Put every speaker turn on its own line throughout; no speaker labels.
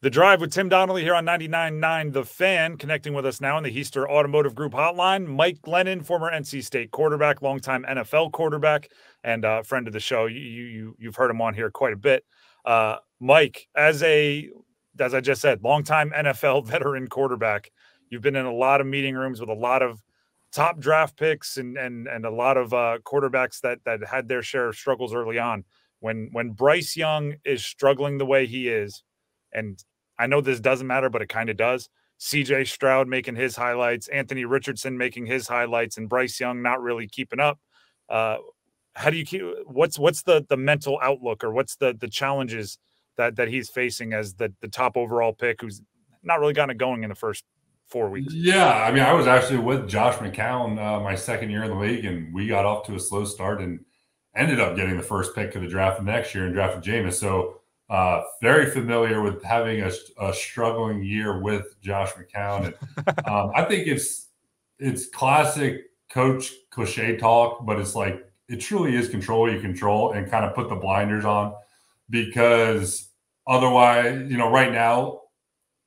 The Drive with Tim Donnelly here on 99.9 The Fan, connecting with us now in the Heister Automotive Group hotline. Mike Glennon, former NC State quarterback, longtime NFL quarterback, and friend of the show. You've heard him on here quite a bit. Mike, as I just said, longtime NFL veteran quarterback, you've been in a lot of meeting rooms with a lot of top draft picks and a lot of quarterbacks that had their share of struggles early on. When Bryce Young is struggling the way he is, and I know this doesn't matter, but it kind of does. CJ Stroud making his highlights, Anthony Richardson making his highlights, and Bryce Young not really keeping up. How do you keep? What's the mental outlook, or what's the challenges that he's facing as the top overall pick, who's not really gotten it going in the first 4 weeks?
Yeah, I mean, I was actually with Josh McCown my second year in the league, and we got off to a slow start and ended up getting the first pick of the draft next year and drafted Jameis. So very familiar with having a struggling year with Josh McCown. And I think it's classic coach cliche talk, but it's like it truly is control you control and kind of put the blinders on, because otherwise, right now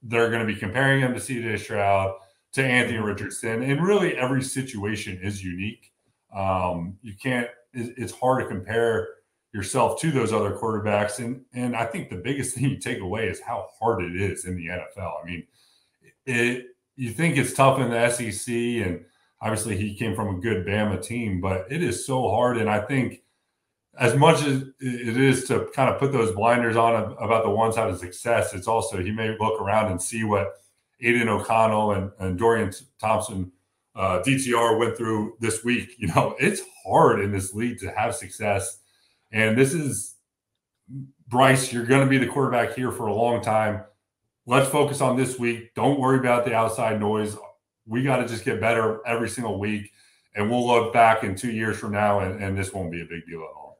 they're going to be comparing him to CJ Stroud, to Anthony Richardson, and really every situation is unique. You can't. It's hard to compare yourself to those other quarterbacks. And I think the biggest thing you take away is how hard it is in the NFL. I mean, you think it's tough in the SEC, and obviously he came from a good Bama team, but it is so hard. And I think as much as it is to kind of put those blinders on about the one side of success, it's also, he may look around and see what Aiden O'Connell and Dorian Thompson, DTR, went through this week. It's hard in this league to have success. And this is, Bryce, you're going to be the quarterback here for a long time. Let's focus on this week. Don't worry about the outside noise. We got to just get better every single week. And we'll look back in 2 years from now, and this won't be a big deal at all.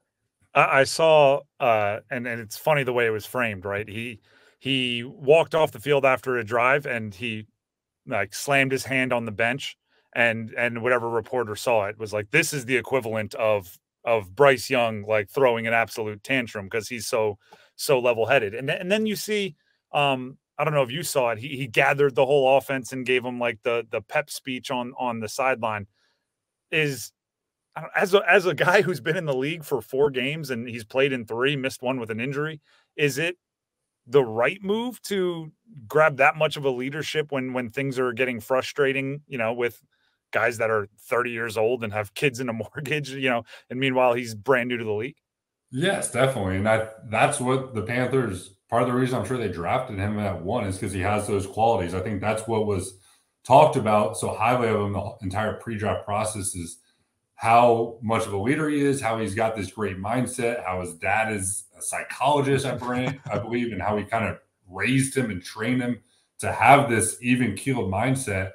I saw, and it's funny the way it was framed, right? He walked off the field after a drive, and he slammed his hand on the bench, and whatever reporter saw it was like, this is the equivalent of Bryce Young throwing an absolute tantrum because he's so level-headed. And then you see, I don't know if you saw it, he gathered the whole offense and gave them the pep speech on the sideline. As a guy who's been in the league for 4 games and he's played in 3, missed 1 with an injury, is it the right move to grab that much of a leadership when things are getting frustrating, with guys that are 30 years old and have kids and a mortgage, and meanwhile he's brand new to the league?
Yes, definitely. And that's what the Panthers, part of the reason I'm sure they drafted him at 1 is because he has those qualities. I think that's what was talked about so highly of him the entire pre-draft process, is how much of a leader he is, how he's got this great mindset, how his dad is a psychologist, I believe, and how he kind of raised him and trained him to have this even-keeled mindset.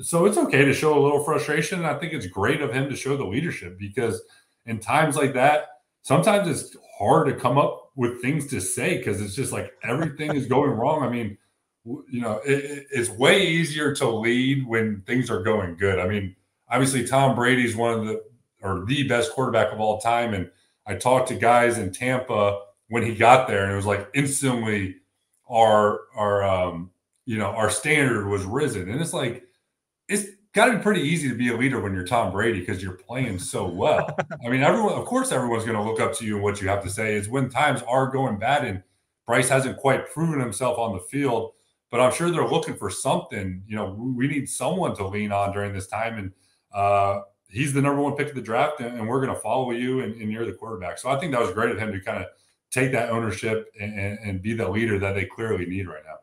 So it's okay to show a little frustration. And I think it's great of him to show the leadership, because in times like that, sometimes it's hard to come up with things to say because it's just like everything is going wrong. I mean, it's way easier to lead when things are going good. I mean, obviously Tom Brady's one of the best quarterback of all time. And I talked to guys in Tampa when he got there, and it was like instantly our standard was risen. And it's like, it's got to be pretty easy to be a leader when you're Tom Brady because you're playing so well. I mean, everyone's going to look up to you and what you have to say. Is when times are going bad, and Bryce hasn't quite proven himself on the field, but I'm sure they're looking for something. We need someone to lean on during this time. And he's the number 1 pick of the draft, and we're going to follow you, and you're the quarterback. So I think that was great of him to kind of take that ownership and be the leader that they clearly need right now.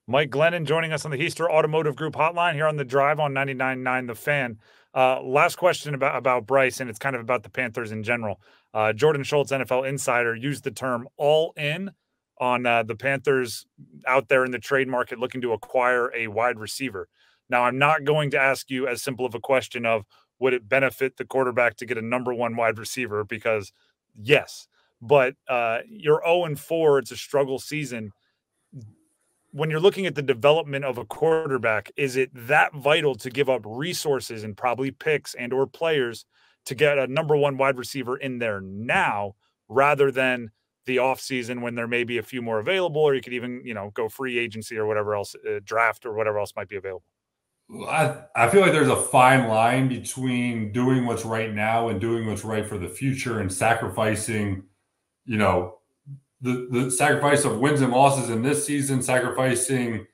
Mike Glennon joining us on the Heister Automotive Group hotline here on The Drive on 99.9 The Fan. Last question about Bryce, and it's kind of about the Panthers in general. Jordan Schultz, NFL insider, used the term all in on the Panthers out there in the trade market looking to acquire a wide receiver. Now, I'm not going to ask you as simple of a question of would it benefit the quarterback to get a number 1 wide receiver, because yes, but you're 0-4. It's a struggle season. When you're looking at the development of a quarterback, is it that vital to give up resources and probably picks and or players to get a number 1 wide receiver in there now, rather than the off season when there may be a few more available, or you could even, go free agency or whatever else, draft or whatever else might be available.
I feel like there's a fine line between doing what's right now and doing what's right for the future and sacrificing, the sacrifice of wins and losses in this season, sacrificing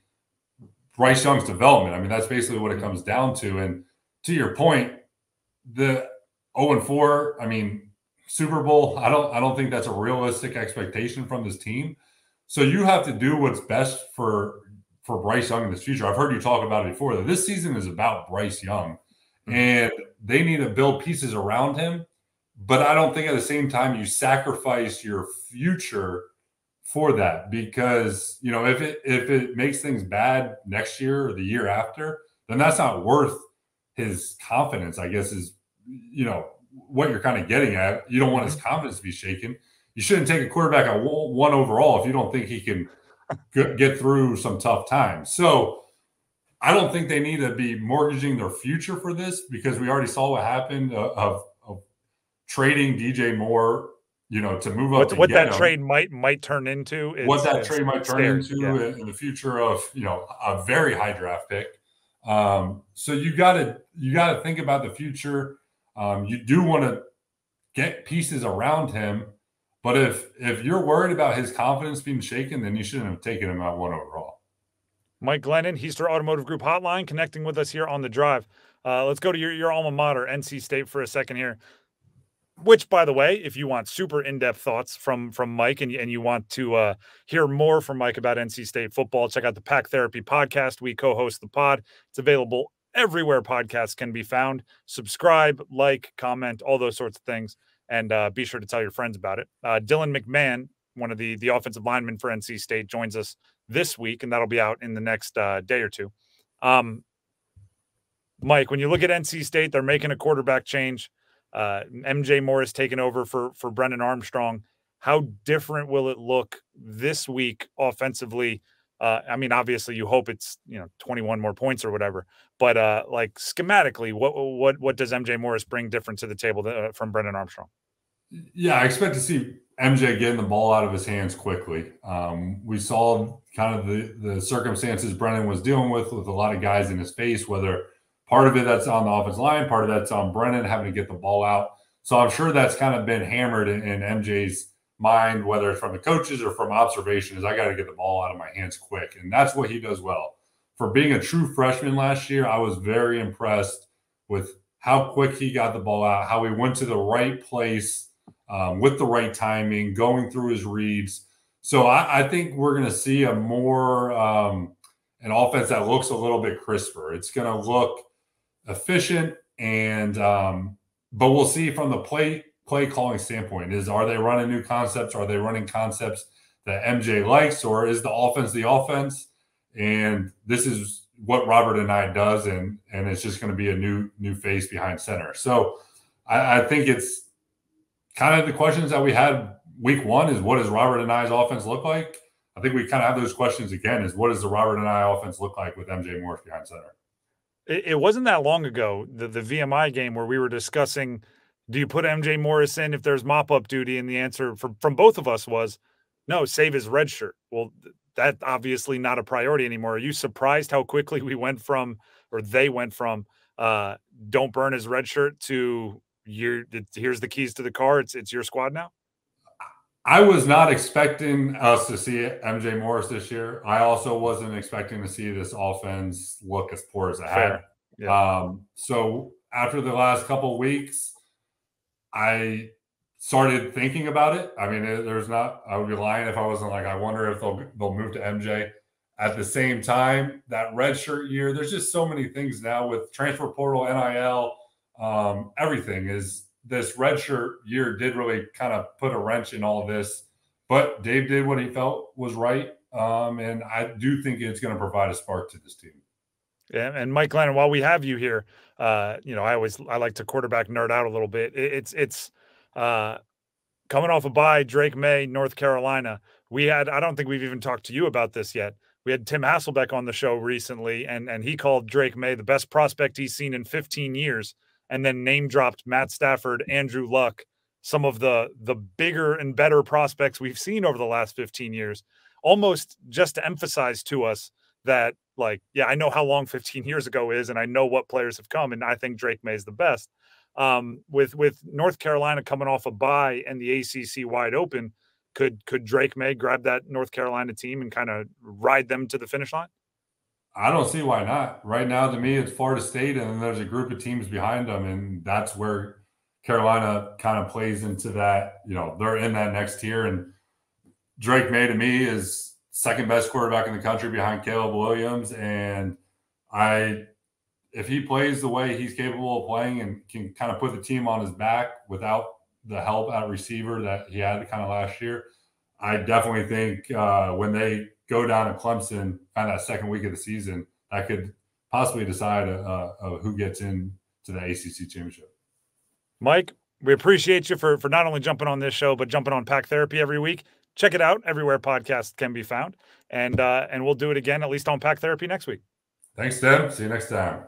Bryce Young's development. I mean, that's basically what it comes down to. And to your point, the 0-4, I mean, Super Bowl, I don't think that's a realistic expectation from this team. So you have to do what's best for Bryce Young in this future. I've heard you talk about it before, that this season is about Bryce Young, and they need to build pieces around him. But I don't think at the same time you sacrifice your future for that, because if it makes things bad next year or the year after, then that's not worth his confidence, I guess, is what you're kind of getting at. You don't want his confidence to be shaken. You shouldn't take a quarterback at 1 overall if you don't think he can get through some tough times. So I don't think they need to be mortgaging their future for this, because we already saw what happened of trading DJ Moore, to move up.
What that trade might turn into.
What that trade might turn into in the future of, a very high draft pick. So you got to think about the future. You do want to get pieces around him, but if you're worried about his confidence being shaken, then you shouldn't have taken him at 1 overall.
Mike Glennon, Heister Automotive Group Hotline, connecting with us here on The Drive. Let's go to your alma mater, NC State, for a second here. Which, by the way, if you want super in-depth thoughts from Mike and you want to hear more from Mike about NC State football, check out the Pack Therapy podcast. We co-host the pod. It's available everywhere podcasts can be found. Subscribe, like, comment, all those sorts of things. And be sure to tell your friends about it. Dylan McMahon, one of the offensive linemen for NC State, joins us this week, and that'll be out in the next day or two. Mike, when you look at NC State, they're making a quarterback change. MJ Morris taking over for Brennan Armstrong. How different will it look this week offensively? I mean, obviously you hope it's 21 more points or whatever, but like schematically, what does MJ Morris bring different to the table from Brennan Armstrong?
Yeah, I expect to see MJ getting the ball out of his hands quickly. We saw kind of the circumstances Brennan was dealing with a lot of guys in his face, whether part of it that's on the offensive line, part of that's on Brennan having to get the ball out. So I'm sure that's kind of been hammered in MJ's mind, whether it's from the coaches or from observation, is I got to get the ball out of my hands quick. And that's what he does well. For being a true freshman last year, I was very impressed with how quick he got the ball out, how he went to the right place with the right timing, going through his reads. So I think we're going to see a more an offense that looks a little bit crisper. It's going to look efficient, and but we'll see from the play calling standpoint, are they running new concepts? Are they running concepts that MJ likes, or is the offense? And this is what Robert and I does, and it's just going to be a new face behind center. So I think it's kind of the questions that we had week 1 is, what does Robert and I's offense look like? I think we kind of have those questions again, is what does the Robert and I offense look like with MJ Morris behind center?
It wasn't that long ago, the VMI game, where we were discussing, do you put MJ Morris in if there's mop-up duty? And the answer from both of us was, no, save his red shirt. Well, that's obviously not a priority anymore. Are you surprised how quickly they went from don't burn his red shirt to here's the keys to the car, it's your squad now?
I was not expecting us to see MJ Morris this year. I also wasn't expecting to see this offense look as poor as it had.
Yeah.
So after the last couple of weeks, I started thinking about it. I mean, I would be lying if I wasn't like, I wonder if they'll move to MJ. At the same time, that redshirt year, there's just so many things now with transfer portal, NIL, everything is. This redshirt year did really kind of put a wrench in all of this, but Dave did what he felt was right. And I do think it's going to provide a spark to this team.
Yeah. And Mike Glennon, while we have you here, I like to quarterback nerd out a little bit. It's coming off a bye, Drake May, North Carolina. I don't think we've even talked to you about this yet. We had Tim Hasselbeck on the show recently, and he called Drake May the best prospect he's seen in 15 years. And then name dropped Matt Stafford, Andrew Luck, some of the bigger and better prospects we've seen over the last 15 years, almost just to emphasize to us that, like, yeah, I know how long 15 years ago is, and I know what players have come, and I think Drake May is the best. With North Carolina coming off a bye and the ACC wide open, could Drake May grab that North Carolina team and kind of ride them to the finish line?
I don't see why not. Right now, to me, it's Florida State, and then there's a group of teams behind them, and that's where Carolina kind of plays into that. You know, they're in that next tier, and Drake May, to me, is second best quarterback in the country behind Caleb Williams, and if he plays the way he's capable of playing and can kind of put the team on his back without the help at receiver that he had kind of last year, I definitely think when they go down to Clemson kind of that second week of the season, that could possibly decide who gets into the ACC championship.
Mike, we appreciate you for not only jumping on this show, but jumping on Pack Therapy every week. Check it out everywhere podcasts can be found. And we'll do it again, at least on Pack Therapy next week.
Thanks, Tim. See you next time.